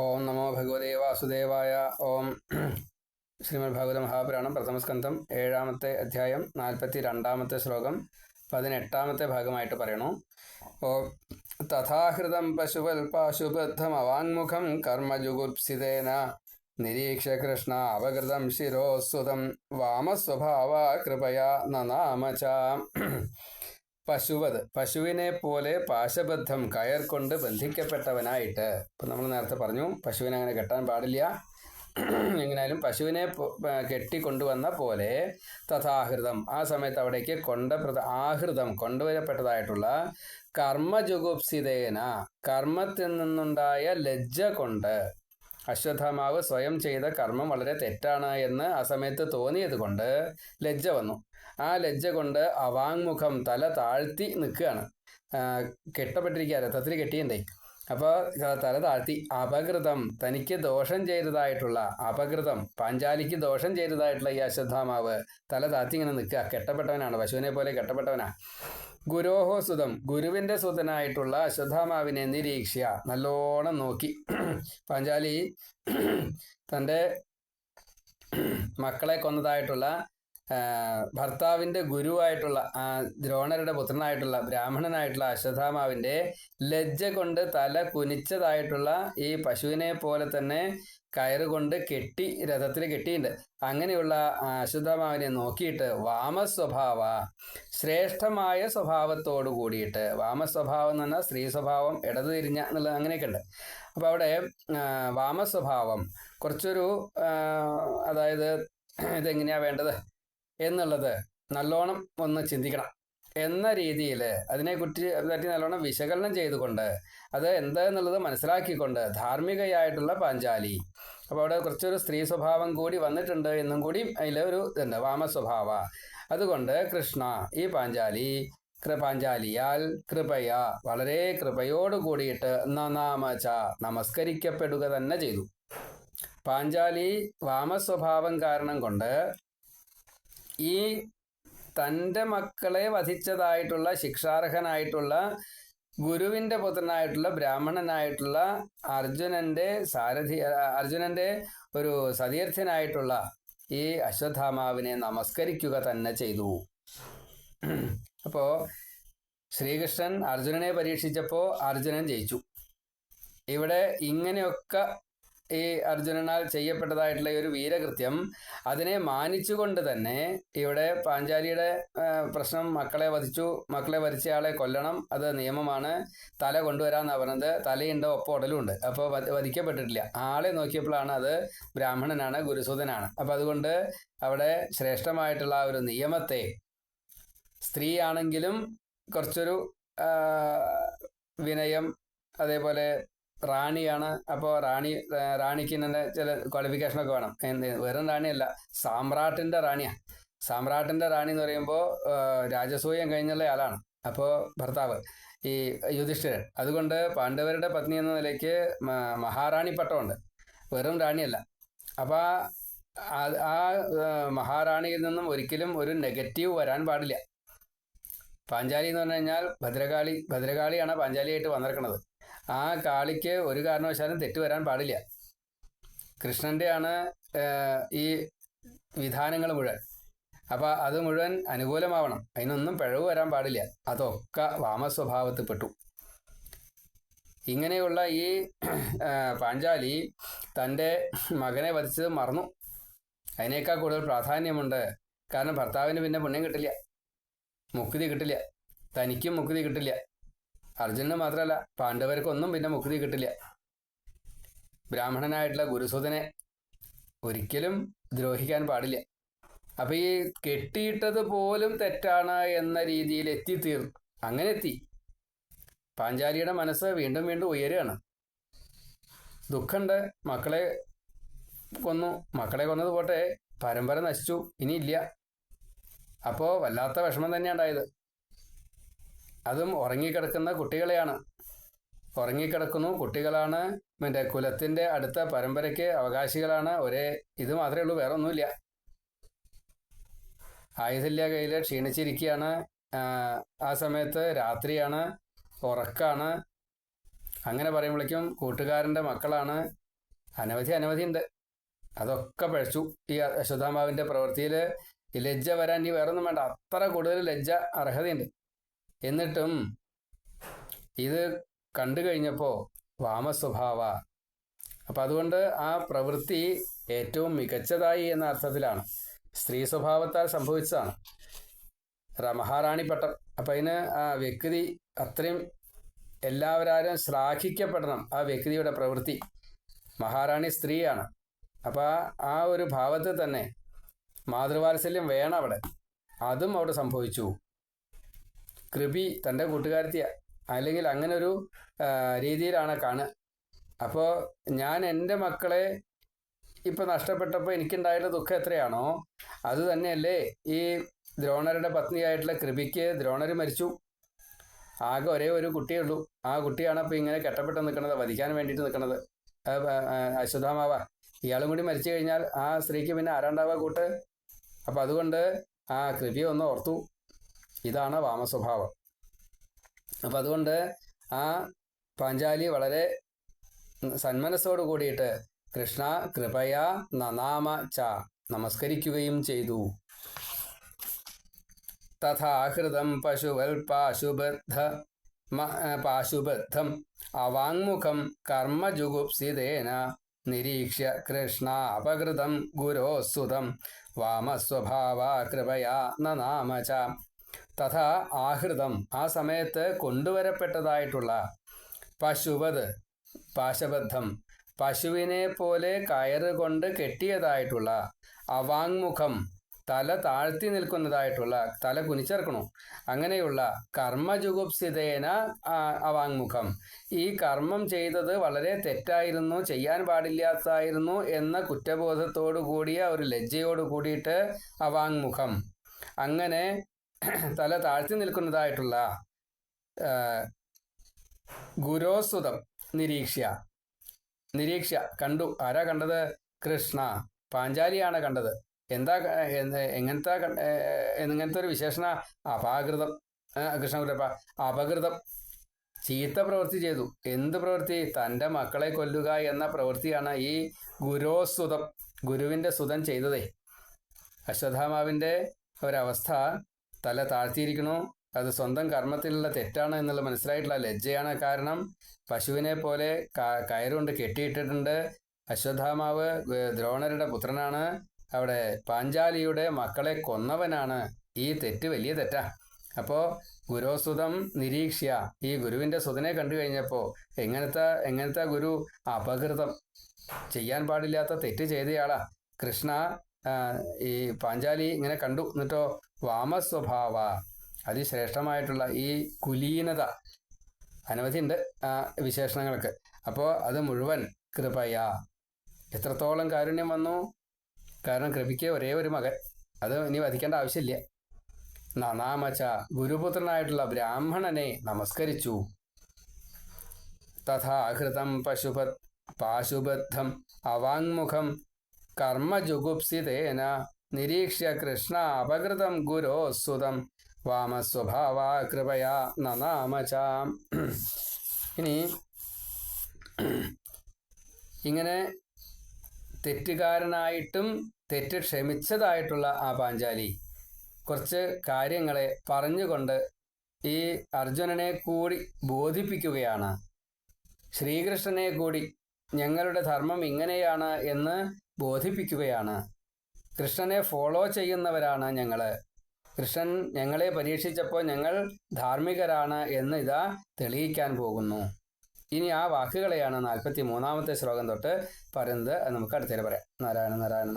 ഓം നമോ ഭഗവതേ വാസുദേവായ. ഓം ശ്രീമദ്ഭാഗവത മഹാപുരാണം പ്രഥമസ്കന്ധം 7-ാമത്തെ അധ്യായം 42-ാമത്തെ ശ്ലോകം 18-ാമത്തെ ഭാഗമായിട്ട് പറയണു. ഓം തഥാഹൃതം പശുവൽ പാശുബദ്ധമവാങ്മുഖം കർമ്മജുഗുപ്സിതേന നിരീക്ഷ്യ കൃഷ്ണ അപകൃതം ശിരോസ്സുതം വാമസ്വഭാവ കൃപയാ നനാമച. പശുവത്, പശുവിനെ പോലെ പാശബദ്ധം, കയർ കൊണ്ട് ബന്ധിക്കപ്പെട്ടവനായിട്ട്. ഇപ്പം നമ്മൾ നേരത്തെ പറഞ്ഞു പശുവിനെ അങ്ങനെ കെട്ടാൻ പാടില്ല. എങ്ങനെയാലും പശുവിനെ കെട്ടിക്കൊണ്ടുവന്ന പോലെ തഥാഹൃതം, ആ സമയത്ത് അവിടേക്ക് ആഹൃതം കൊണ്ടുവരപ്പെട്ടതായിട്ടുള്ള കർമ്മജുഗുപ്സിതേന, കർമ്മത്തിൽ നിന്നുണ്ടായ ലജ്ജ കൊണ്ട്, അശ്വത്ഥമാവ് സ്വയം ചെയ്ത കർമ്മം വളരെ തെറ്റാണ് എന്ന് ആ സമയത്ത് തോന്നിയത് കൊണ്ട് ലജ്ജ വന്നു. ആ ലജ്ജ കൊണ്ട് അവാങ്മുഖം, തല താഴ്ത്തി നിൽക്കുകയാണ്. കെട്ടപ്പെട്ടിരിക്കുക, രഥത്തിൽ കെട്ടിയണ്ടേ. അപ്പോൾ തല താഴ്ത്തി അപകൃതം, തനിക്ക് ദോഷം ചെയ്തതായിട്ടുള്ള അപകൃതം, പാഞ്ചാലിക്ക് ദോഷം ചെയ്തതായിട്ടുള്ള ഈ അശ്വത്ഥമാവ് തല താഴ്ത്തി ഇങ്ങനെ നിൽക്കുക. കെട്ടപ്പെട്ടവനാണ്, പശുവിനെ പോലെ കെട്ടപ്പെട്ടവനാ. ഗുരോഹോ സുതം, ഗുരുവിൻ്റെ സുതനായിട്ടുള്ള അശ്വത്ഥമാവിനെ നിരീക്ഷ്യ, നല്ലോണം നോക്കി. പാഞ്ചാലി തൻ്റെ മക്കളെ കൊന്നതായിട്ടുള്ള ഭർത്താവിൻ്റെ ഗുരുവായിട്ടുള്ള ദ്രോണരുടെ പുത്രനായിട്ടുള്ള ബ്രാഹ്മണനായിട്ടുള്ള അശ്വത്ഥമാവിൻ്റെ ലജ്ജ കൊണ്ട് തല കുനിച്ചതായിട്ടുള്ള ഈ പശുവിനെ പോലെ തന്നെ കയറുകൊണ്ട് കെട്ടി രഥത്തിൽ കെട്ടിയിട്ടുണ്ട്. അങ്ങനെയുള്ള അശ്വത്ഥമാവിനെ നോക്കിയിട്ട് വാമസ്വഭാവ, ശ്രേഷ്ഠമായ സ്വഭാവത്തോടു കൂടിയിട്ട്, വാമസ്വഭാവം എന്ന് പറഞ്ഞാൽ സ്ത്രീ സ്വഭാവം, ഇടതു തിരിഞ്ഞ എന്നുള്ളത് അങ്ങനെയൊക്കെ ഉണ്ട്. അപ്പോൾ അവിടെ വാമസ്വഭാവം കുറച്ചൊരു, അതായത് ഇതെങ്ങനെയാണ് വേണ്ടത് എന്നുള്ളത് നല്ലോണം ഒന്ന് ചിന്തിക്കണം എന്ന രീതിയിൽ അതിനെക്കുറിച്ച് പറ്റി നല്ലോണം വിശകലനം ചെയ്തുകൊണ്ട് അത് എന്താന്നുള്ളത് മനസ്സിലാക്കിക്കൊണ്ട് ധാർമ്മികയായിട്ടുള്ള പാഞ്ചാലി. അപ്പോൾ അവിടെ കുറച്ചൊരു സ്ത്രീ സ്വഭാവം കൂടി വന്നിട്ടുണ്ട് എന്നും കൂടി അതിലൊരു ഇതുണ്ട്, വാമസ്വഭാവ. അതുകൊണ്ട് കൃഷ്ണ, ഈ പാഞ്ചാലിയാൽ കൃപയ, വളരെ കൃപയോട് കൂടിയിട്ട് നനാമച, നമസ്കരിക്കപ്പെടുക തന്നെ ചെയ്തു. പാഞ്ചാലി വാമസ്വഭാവം കാരണം കൊണ്ട് ഈ തൻ്റെ മക്കളെ വധിച്ചതായിട്ടുള്ള ശിക്ഷാർഹനായിട്ടുള്ള ഗുരുവിൻ്റെ പുത്രനായിട്ടുള്ള ബ്രാഹ്മണനായിട്ടുള്ള അർജുനൻ്റെ ഒരു സതീർത്ഥ്യനായിട്ടുള്ള ഈ അശ്വത്ഥമാവിനെ നമസ്കരിക്കുക തന്നെ ചെയ്തു. അപ്പോൾ ശ്രീകൃഷ്ണൻ അർജുനനെ പരീക്ഷിച്ചപ്പോൾ അർജുനൻ ജയിച്ചു. ഇവിടെ ഇങ്ങനെയൊക്കെ ഈ അർജുനനാൽ ചെയ്യപ്പെട്ടതായിട്ടുള്ള ഒരു വീരകൃത്യം, അതിനെ മാനിച്ചുകൊണ്ട് തന്നെ ഇവിടെ പാഞ്ചാലിയുടെ പ്രശ്നം, മക്കളെ വധിച്ചു, മക്കളെ വധിച്ചയാളെ കൊല്ലണം, അത് നിയമമാണ്, തല കൊണ്ടുവരാമെന്നാണ് പറഞ്ഞത്. തലയുണ്ട്, ഒപ്പം ഉടലും ഉണ്ട്. അപ്പോൾ വധിക്കപ്പെട്ടിട്ടില്ല. ആളെ നോക്കിയപ്പോഴാണ് അത് ബ്രാഹ്മണനാണ്, ഗുരുസൂതനാണ്. അപ്പം അതുകൊണ്ട് അവിടെ ശ്രേഷ്ഠമായിട്ടുള്ള ഒരു നിയമത്തെ, സ്ത്രീ ആണെങ്കിലും കുറച്ചൊരു വിനയം, അതേപോലെ റാണിയാണ്, അപ്പോൾ റാണിക്ക് തന്നെ ചില ക്വാളിഫിക്കേഷനൊക്കെ വേണം. വെറും റാണിയല്ല, സാമ്രാട്ടിൻ്റെ റാണിയാണ്. സാമ്രാട്ടിൻ്റെ റാണി എന്ന് പറയുമ്പോൾ രാജസൂയം കഴിഞ്ഞുള്ള ആളാണ്. അപ്പോൾ ഭർത്താവ് ഈ യുധിഷ്ഠിരൻ. അതുകൊണ്ട് പാണ്ഡവരുടെ പത്നി എന്ന നിലയ്ക്ക് മഹാറാണി പട്ടമുണ്ട്, വെറും റാണിയല്ല. അപ്പോൾ ആ മഹാറാണിയിൽ നിന്നും ഒരിക്കലും ഒരു നെഗറ്റീവ് വരാൻ പാടില്ല. പാഞ്ചാലി എന്ന് പറഞ്ഞു കഴിഞ്ഞാൽ ഭദ്രകാളിയാണ് പാഞ്ചാലിയായിട്ട് വന്നിരിക്കുന്നത്. ആ കാളിക്ക് ഒരു കാരണവശാലും തെറ്റ് വരാൻ പാടില്ല. കൃഷ്ണൻ്റെയാണ് ഈ വിധാനങ്ങൾ മുഴുവൻ. അപ്പോൾ അത് മുഴുവൻ അനുകൂലമാവണം, അതിനൊന്നും പിഴവ് വരാൻ പാടില്ല. അതൊക്കെ വാമസ്വഭാവത്തിൽപ്പെട്ടു. ഇങ്ങനെയുള്ള ഈ പാഞ്ചാലി തൻ്റെ മകനെ വധിച്ചത് മറന്നു. അതിനേക്കാൾ കൂടുതൽ പ്രാധാന്യമുണ്ട്. കാരണം ഭർത്താവിന് പിന്നെ പുണ്യം കിട്ടില്ല, മുക്തി കിട്ടില്ല, തനിക്കും മുക്തി കിട്ടില്ല. അർജുനന് മാത്രമല്ല, പാണ്ഡവർക്കൊന്നും പിന്നെ മുക്തി കിട്ടില്ല. ബ്രാഹ്മണനായിട്ടുള്ള ഗുരുസൂതനെ ഒരിക്കലും ദ്രോഹിക്കാൻ പാടില്ല. അപ്പം ഈ കെട്ടിയിട്ടത് പോലും തെറ്റാണ് എന്ന രീതിയിൽ എത്തിത്തീർന്നു. അങ്ങനെ എത്തി. പാഞ്ചാലിയുടെ മനസ്സ് വീണ്ടും വീണ്ടും ഉയരുകയാണ്. ദുഃഖമുണ്ട്, മക്കളെ കൊന്നു, മക്കളെ കൊന്നത് പോട്ടെ, പരമ്പര നശിച്ചു, ഇനിയില്ല. അപ്പോൾ വല്ലാത്ത വിഷമം തന്നെയാണ് ഉണ്ടായത്. അതും ഉറങ്ങിക്കിടക്കുന്ന കുട്ടികളെയാണ്. ഉറങ്ങിക്കിടക്കുന്നു കുട്ടികളാണ്, മറ്റേ കുലത്തിൻ്റെ അടുത്ത പരമ്പരയ്ക്ക് അവകാശികളാണ്. ഒരേ ഇത് മാത്രമേ ഉള്ളൂ, വേറെ ഒന്നുമില്ല. ആയുധമില്ല കയ്യിൽ, ക്ഷീണിച്ചിരിക്കുകയാണ്. ആ സമയത്ത് രാത്രിയാണ്, ഉറക്കാണ്. അങ്ങനെ പറയുമ്പോഴേക്കും കൂട്ടുകാരൻ്റെ മക്കളാണ്, അനവധി ഉണ്ട്. അതൊക്കെ പഴച്ചു. ഈ അശ്വത്ഥാമാവിൻ്റെ പ്രവൃത്തിയിൽ ഈ ലജ്ജ വരാൻ ഇനി വേറൊന്നും വേണ്ട, അത്ര കൂടുതൽ ലജ്ജ അർഹതയുണ്ട്. എന്നിട്ടും ഇത് കണ്ടു കഴിഞ്ഞപ്പോൾ വാമസ്വഭാവ. അപ്പം അതുകൊണ്ട് ആ പ്രവൃത്തി ഏറ്റവും മികച്ചതായി എന്ന അർത്ഥത്തിലാണ്, സ്ത്രീ സ്വഭാവത്താൽ സംഭവിച്ചതാണ്. മഹാറാണി പട്ടം. അപ്പം അതിന് ആ വ്യക്തി അത്രയും എല്ലാവരും ശ്ലാഘിക്കപ്പെടണം. ആ വ്യക്തിയുടെ പ്രവൃത്തി, മഹാറാണി സ്ത്രീയാണ്. അപ്പം ആ ഒരു ഭാവത്തിൽ തന്നെ മാതൃവാത്സല്യം വേണം അവിടെ. അതും അവിടെ സംഭവിച്ചു. കൃപി തൻ്റെ കൂട്ടുകാരത്തിയ, അല്ലെങ്കിൽ അങ്ങനെ ഒരു രീതിയിലാണ് കാണുക. അപ്പോൾ ഞാൻ എൻ്റെ മക്കളെ ഇപ്പം നഷ്ടപ്പെട്ടപ്പോൾ എനിക്കുണ്ടായിട്ടുള്ള ദുഃഖം എത്രയാണോ അത് തന്നെയല്ലേ ഈ ദ്രോണരുടെ പത്നിയായിട്ടുള്ള കൃപിക്ക്. ദ്രോണർ മരിച്ചു, ആകെ ഒരേ ഒരു കുട്ടിയേ ഉള്ളൂ. ആ കുട്ടിയാണ് അപ്പോൾ ഇങ്ങനെ കെട്ടപ്പെട്ട് നിൽക്കുന്നത്, വധിക്കാൻ വേണ്ടിയിട്ട് നിൽക്കുന്നത് അശ്വത്ഥാമാവ. ഇയാളും കൂടി മരിച്ചു കഴിഞ്ഞാൽ ആ സ്ത്രീക്ക് പിന്നെ ആരാണ്ടാവുക കൂട്ട്? അപ്പം അതുകൊണ്ട് ആ കൃപിയെ ഒന്ന് ഓർത്തു. ഇതാണ് വാമസ്വഭാവം. അപ്പം അതുകൊണ്ട് ആ പാഞ്ചാലി വളരെ സന്മനസ്സോട് കൂടിയിട്ട് കൃഷ്ണ കൃപയാ നനാമ ച, നമസ്കരിക്കുകയും ചെയ്തു. തഥാഹൃതം പശുവൽ പാശുബദ്ധം അവാങ്മുഖം കർമ്മജുഗുപ്സിതേന നിരീക്ഷ്യ കൃഷ്ണ അപകൃതം ഗുരോസുതം വാമസ്വഭാവ കൃപയാ നനാമ ച. തഥാ ആഹൃതം, ആ സമയത്ത് കൊണ്ടുവരപ്പെട്ടതായിട്ടുള്ള പശുവത് പാശബദ്ധം, പശുവിനെ പോലെ കയറുകൊണ്ട് കെട്ടിയതായിട്ടുള്ള അവാങ്മുഖം, തല താഴ്ത്തി നിൽക്കുന്നതായിട്ടുള്ള, തല കുനിച്ചിറക്കണു, അങ്ങനെയുള്ള കർമ്മജുഗുപ്സിതേന അവാങ്മുഖം, ഈ കർമ്മം ചെയ്തത് വളരെ തെറ്റായിരുന്നു, ചെയ്യാൻ പാടില്ലാത്തായിരുന്നു എന്ന കുറ്റബോധത്തോടു കൂടിയ ഒരു ലജ്ജയോട് കൂടിയിട്ട് അവാങ്മുഖം, അങ്ങനെ തല താഴ്ത്തി നിൽക്കുന്നതായിട്ടുള്ള ഗുരോസുതം നിരീക്ഷ്യ കണ്ടു. ആരാ കണ്ടത്? കൃഷ്ണ, പാഞ്ചാലിയാണ് കണ്ടത്. എന്താ എങ്ങനത്തെ ഒരു വിശേഷണ? അപാകൃതം. കൃഷ്ണഗുരപ്പ അപകൃതം, ചീത്ത പ്രവൃത്തി ചെയ്തു. എന്ത് പ്രവൃത്തി? തൻ്റെ മക്കളെ കൊല്ലുക എന്ന പ്രവൃത്തിയാണ് ഈ ഗുരോസുതം, ഗുരുവിൻ്റെ സുതൻ ചെയ്തതേ. അശ്വത്ഥാമാവിൻ്റെ ഒരവസ്ഥ, തല താഴ്ത്തിയിരിക്കണു, അത് സ്വന്തം കർമ്മത്തിലുള്ള തെറ്റാണ് എന്നുള്ള മനസ്സിലായിട്ടുള്ള ലജ്ജയാണ് കാരണം. പശുവിനെ പോലെ കയറുകൊണ്ട് കെട്ടിയിട്ടിട്ടുണ്ട്. അശ്വത്ഥാമാവ് ദ്രോണരുടെ പുത്രനാണ്, അവിടെ പാഞ്ചാലിയുടെ മക്കളെ കൊന്നവനാണ്. ഈ തെറ്റ് വലിയ തെറ്റാ. അപ്പോൾ ഗുരോസുതം നിരീക്ഷ്യ, ഈ ഗുരുവിൻ്റെ സുതനെ കണ്ടു കഴിഞ്ഞപ്പോൾ എങ്ങനത്തെ ഗുരു? അപകൃതം, ചെയ്യാൻ പാടില്ലാത്ത തെറ്റ് ചെയ്തയാളാ. കൃഷ്ണ ഈ പാഞ്ചാലി ഇങ്ങനെ കണ്ടു. എന്നിട്ടോ വാമസ്വഭാവ, അതിശ്രേഷ്ഠമായിട്ടുള്ള ഈ കുലീനത, അനവധിയുണ്ട് വിശേഷണങ്ങൾക്ക്. അപ്പോൾ അത് മുഴുവൻ കൃപയാ. എത്രത്തോളം കാരുണ്യം വന്നു! കാരണം കൃപയ്ക്ക് ഒരേ ഒരു മകൻ, അത് ഇനി വധിക്കേണ്ട ആവശ്യമില്ല. നനാമച്ച, ഗുരുപുത്രനായിട്ടുള്ള ബ്രാഹ്മണനെ നമസ്കരിച്ചു. തഥാഹൃതം പാശുബദ്ധം അവാങ്മുഖം കർമ്മജുഗുപ്സിതേന നിരീക്ഷ്യ കൃഷ്ണ അപകൃതം ഗുരോസുതം വാമസ്വഭാവ കൃപയാ നനാമച. ഇനി ഇങ്ങനെ തെറ്റുകാരനായിട്ടും തെറ്റ് ക്ഷമിച്ചതായിട്ടുള്ള ആ പാഞ്ചാലി കുറച്ച് കാര്യങ്ങളെ പറഞ്ഞുകൊണ്ട് ഈ അർജുനനെ കൂടി ബോധിപ്പിക്കുകയാണ്. ശ്രീകൃഷ്ണനെ കൂടി ഞങ്ങളുടെ ധർമ്മം ഇങ്ങനെയാണ് എന്ന് ബോധിപ്പിക്കുകയാണ്. കൃഷ്ണനെ ഫോളോ ചെയ്യുന്നവരാണ് ഞങ്ങൾ. കൃഷ്ണൻ ഞങ്ങളെ പരീക്ഷിച്ചപ്പോൾ ഞങ്ങൾ ധാർമ്മികരാണ് എന്ന് ഇതാ തെളിയിക്കാൻ പോകുന്നു. ഇനി ആ വാക്കുകളെയാണ് 43-ാമത്തെ ശ്ലോകം തൊട്ട് പറയുന്നത്. അത് നമുക്ക് അടുത്തേക്ക് പറയാം. നാരായണ നാരായണ.